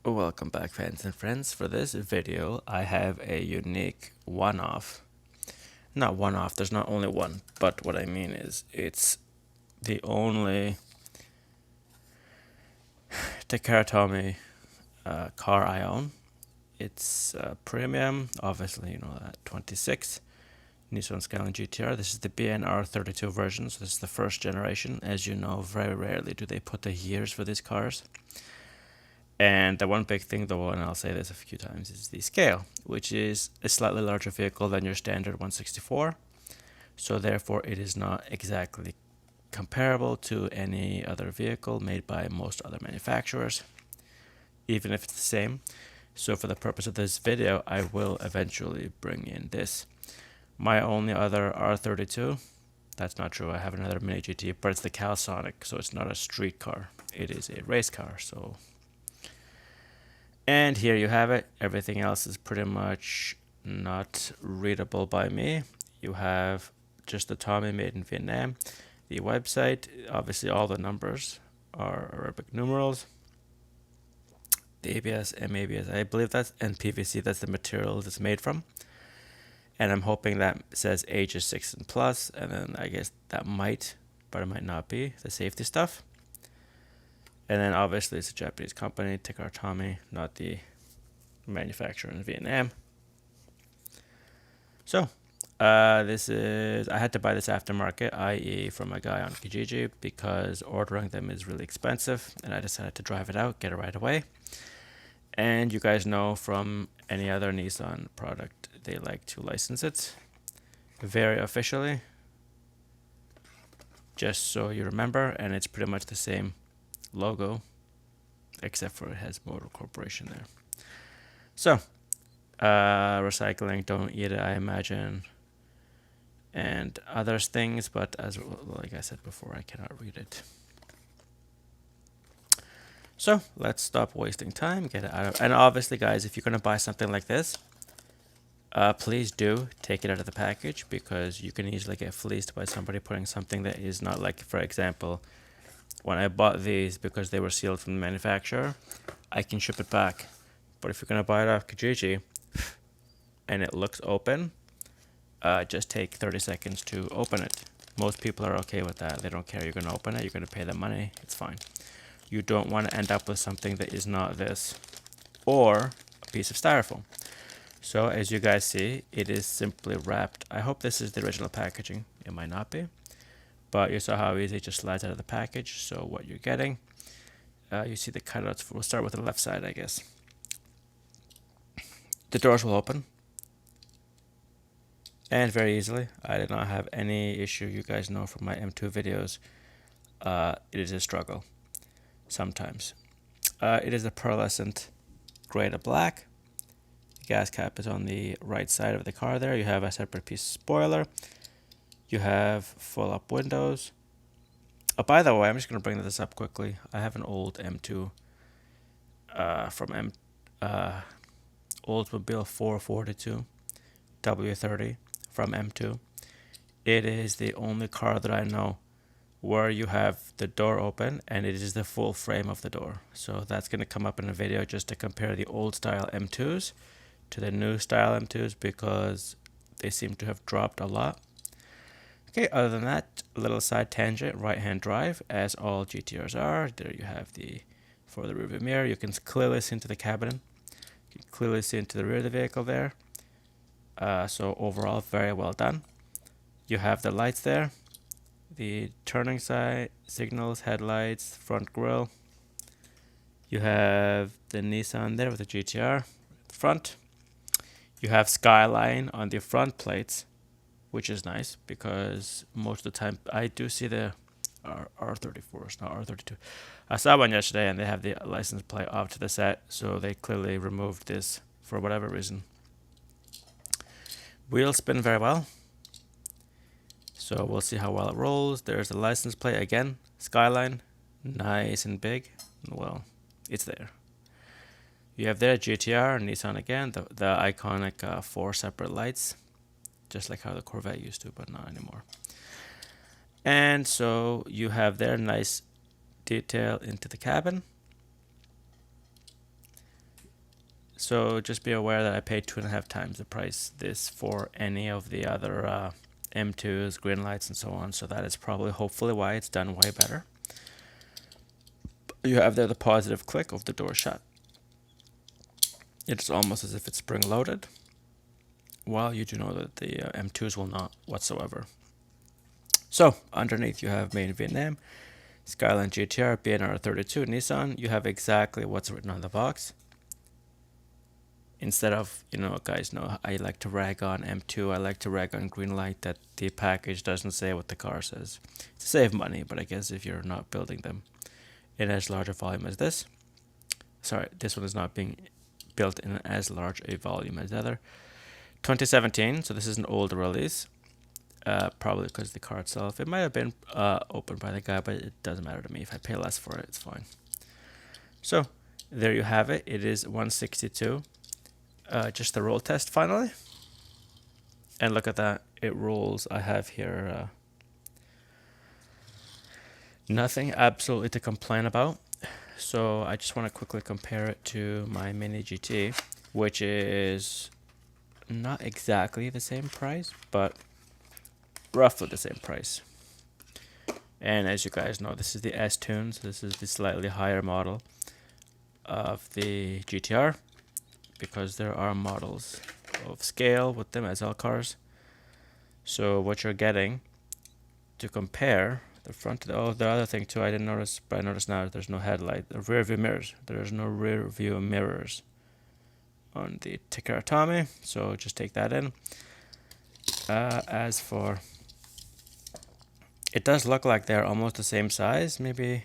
Welcome back, fans and friends. For this video, I have a unique one-off. Not one-off, there's not only one, but what I mean is it's the only TakaraTomy car I own. It's premium, obviously, you know that, 26 Nissan Skyline GT-R. This is the BNR32 version, so this is the first generation. As you know, very rarely do they put the years for these cars. And the one big thing, though, and I'll say this a few times, is the scale, which is a slightly larger vehicle than your standard 164. So therefore, it is not exactly comparable to any other vehicle made by most other manufacturers, even if it's the same. So for the purpose of this video, I will eventually bring in this. My only other R32, that's not true, I have another Mini GT, but it's the Calsonic, so it's not a street car. It is a race car, so... And here you have it. Everything else is pretty much not readable by me. You have just the Tommy made in Vietnam. The website, obviously all the numbers are Arabic numerals. The ABS, MABS, I believe that's, and PVC, that's the material it's made from. And I'm hoping that says ages 6 and plus, and then I guess that might, but it might not be, the safety stuff. And then obviously it's a Japanese company, TakaraTomy, not the manufacturer in Vietnam. So this is, I had to buy this aftermarket, i.e. from a guy on Kijiji, because ordering them is really expensive, and I decided to drive it out, get it right away. And you guys know from any other Nissan product, they like to license it very officially, just so you remember, and it's pretty much the same logo, except for it has Motor Corporation there. So, recycling, don't eat it, I imagine, and other things, but as like I said before, I cannot read it. So let's stop wasting time, get it out of, and obviously guys, if you're going to buy something like this, please do take it out of the package, because you can easily get fleeced by somebody putting something that is not, like, for example, when I bought these, because they were sealed from the manufacturer, I can ship it back. But if you're going to buy it off Kijiji and it looks open, just take 30 seconds to open it. Most people are okay with that. They don't care. You're going to open it. You're going to pay the money. It's fine. You don't want to end up with something that is not this, or a piece of styrofoam. So as you guys see, it is simply wrapped. I hope this is the original packaging. It might not be. But you saw how easy it just slides out of the package. So what you're getting, you see the cutouts. We'll start with the left side, I guess. The doors will open. And very easily. I did not have any issue. You guys know from my M2 videos, it is a struggle sometimes. It is a pearlescent gray to black. The gas cap is on the right side of the car there. You have a separate piece of spoiler. You have full up windows. Oh, by the way, I'm just going to bring this up quickly. I have an old M2 from Oldsmobile 442 W30 from M2. It is the only car that I know where you have the door open and it is the full frame of the door. So that's going to come up in a video just to compare the old style M2s to the new style M2s, because they seem to have dropped a lot. Okay, other than that, a little side tangent, right-hand drive, as all GTRs are. There you have the, for the rearview mirror, you can clearly see into the cabin. You can clearly see into the rear of the vehicle there. So overall, very well done. You have the lights there, the turning side, signals, headlights, front grille. You have the Nissan there with the GTR at the front. You have Skyline on the front plates, which is nice, because most of the time I do see the R34s, not R32. I saw one yesterday and they have the license plate off to the set, so they clearly removed this for whatever reason. Wheels spin very well, so we'll see how well it rolls. There's the license plate again, Skyline, nice and big. Well, it's there. You have there GTR, Nissan again, the iconic 4 separate lights, just like how the Corvette used to, but not anymore. And so you have there nice detail into the cabin. So just be aware that I paid 2.5 times the price this for any of the other M2s, green lights, and so on. So that is probably, hopefully, why it's done way better. You have there the positive click of the door shut. It's almost as if it's spring-loaded, while you do know that the M2s will not whatsoever. So underneath you have made in Vietnam, Skyline GT-R BNR32 Nissan. You have exactly what's written on the box. Instead of, guys know I like to rag on M2, I like to rag on green light that the package doesn't say what the car says. To save money, but I guess if you're not building them in as large a volume as this. Sorry, this one is not being built in as large a volume as the other. 2017, so this is an older release. Probably because the car itself, it might have been opened by the guy, but it doesn't matter to me. If I pay less for it, it's fine. So there you have it. It is 162. Just the roll test finally. And look at that. It rolls. I have here nothing absolutely to complain about. So I just want to quickly compare it to my Mini GT, which is not exactly the same price, but roughly the same price. And as you guys know, this is the S-Tune, so this is the slightly higher model of the GT-R, because there are models of scale with them as L cars. So what you're getting to compare the front, the other thing too, I didn't notice, but I noticed now there's no headlight, the rear view mirrors. There's no rear view mirrors on the TakaraTomy, so just take that in. As for, it does look like they're almost the same size. Maybe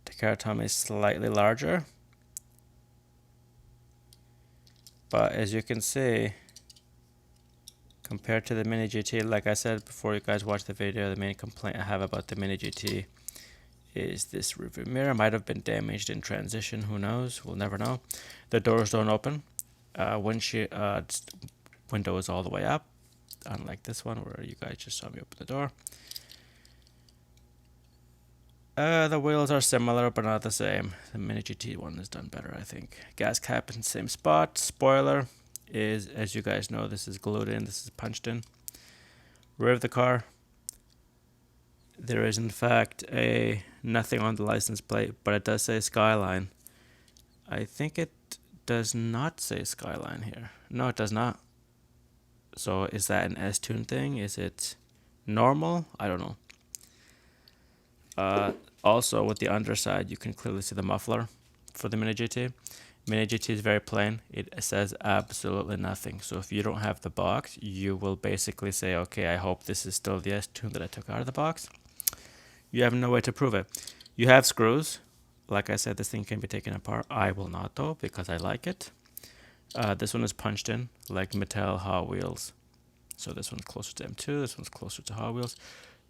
TakaraTomy is slightly larger, but as you can see, compared to the Mini GT, like I said before you guys watch the video, the main complaint I have about the Mini GT is this rearview mirror. Might have been damaged in transition, who knows, we'll never know. The doors don't open. Window is all the way up, unlike this one where you guys just saw me open the door. The wheels are similar but not the same. The Mini GT one is done better, I think. Gas cap in the same spot. Spoiler is, as you guys know, this is glued in, this is punched in. Rear of the car, there is in fact nothing on the license plate, but it does say Skyline. I think it does not say Skyline here. No, it does not. So is that an S-Tune thing? Is it normal? I don't know. Also with the underside, you can clearly see the muffler for the Mini GT. Mini GT is very plain. It says absolutely nothing. So if you don't have the box, you will basically say, okay, I hope this is still the S-Tune that I took out of the box. You have no way to prove it. You have screws. Like I said, this thing can be taken apart. I will not though, because I like it. This one is punched in like Mattel Hot Wheels. So this one's closer to M2, this one's closer to Hot Wheels.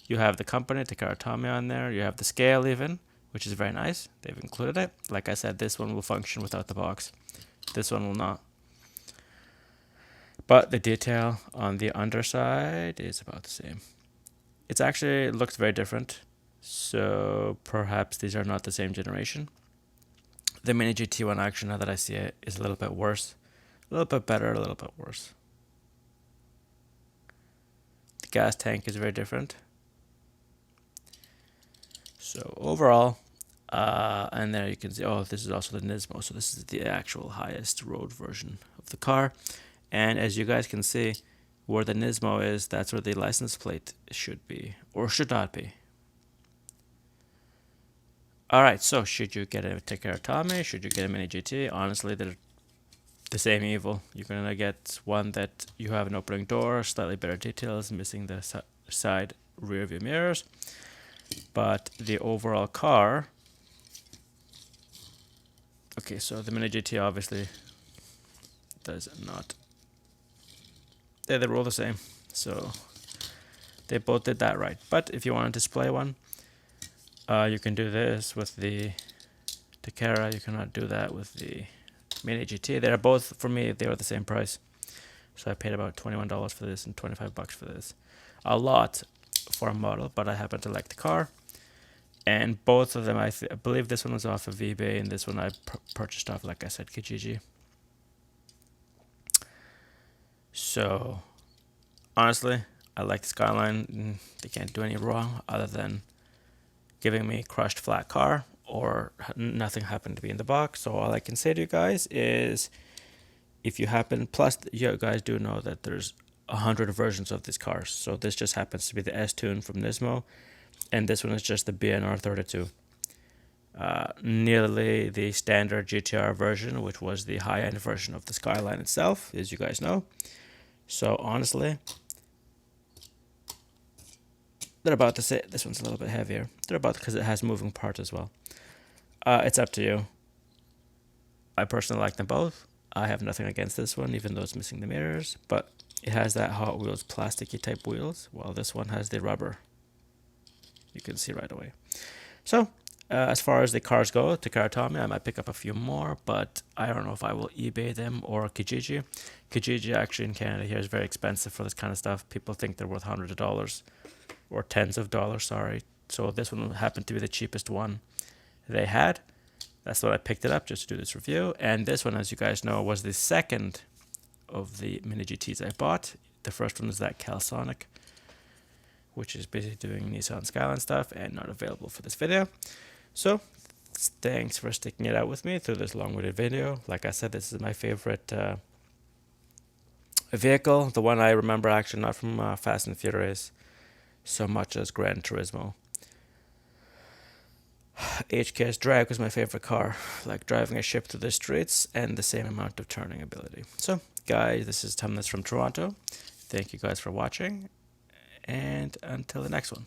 You have the company, TakaraTomy, on there. You have the scale even, which is very nice. They've included it. Like I said, this one will function without the box. This one will not. But the detail on the underside is about the same. It's actually looks very different. So perhaps these are not the same generation. The Mini GT one, actually, now that I see it, is a little bit worse. A little bit better, a little bit worse. The gas tank is very different. So overall, and there you can see, oh, this is also the Nismo. So this is the actual highest road version of the car. And as you guys can see, where the Nismo is, that's where the license plate should be, or should not be. Alright, so should you get a TakaraTomy? Should you get a Mini GT? Honestly, they're the same evil. You're going to get one that you have an opening door, slightly better details, missing the side rear view mirrors. But the overall car... Okay, so the Mini GT obviously does not... They roll the same, so they both did that right. But if you want to display one, you can do this with the Takara. You cannot do that with the Mini GT. They're both, for me, they were the same price. So I paid about $21 for this and $25 for this. A lot for a model, but I happen to like the car. And both of them, I believe this one was off of eBay, and this one I purchased off, like I said, Kijiji. So honestly, I like the Skyline. They can't do any wrong other than giving me crushed flat car, or nothing happened to be in the box. So all I can say to you guys is, if you happen, plus you guys do know that there's 100 versions of these cars. So this just happens to be the S-Tune from Nismo, and this one is just the BNR32. Nearly the standard GT-R version, which was the high-end version of the Skyline itself, as you guys know. So honestly, they're about to say this one's a little bit heavier. They're about, because it has moving parts as well. It's up to you. I personally like them both. I have nothing against this one, even though it's missing the mirrors, but it has that Hot Wheels plasticky type wheels, while this one has the rubber. You can see right away. So as far as the cars go, TakaraTomy, I might pick up a few more, but I don't know if I will eBay them or Kijiji. Kijiji actually in Canada here is very expensive for this kind of stuff. People think they're worth hundreds of dollars or tens of dollars, sorry. So this one happened to be the cheapest one they had. That's why I picked it up, just to do this review. And this one, as you guys know, was the second of the mini GTs I bought. The first one was that Celsonic, which is basically doing Nissan Skyline stuff and not available for this video. So thanks for sticking it out with me through this long-winded video. Like I said, this is my favorite vehicle. The one I remember actually not from Fast and Furious so much as Gran Turismo. HK's Drag was my favorite car, like driving a ship through the streets and the same amount of turning ability. So guys, this is Tom from Toronto. Thank you guys for watching, and until the next one.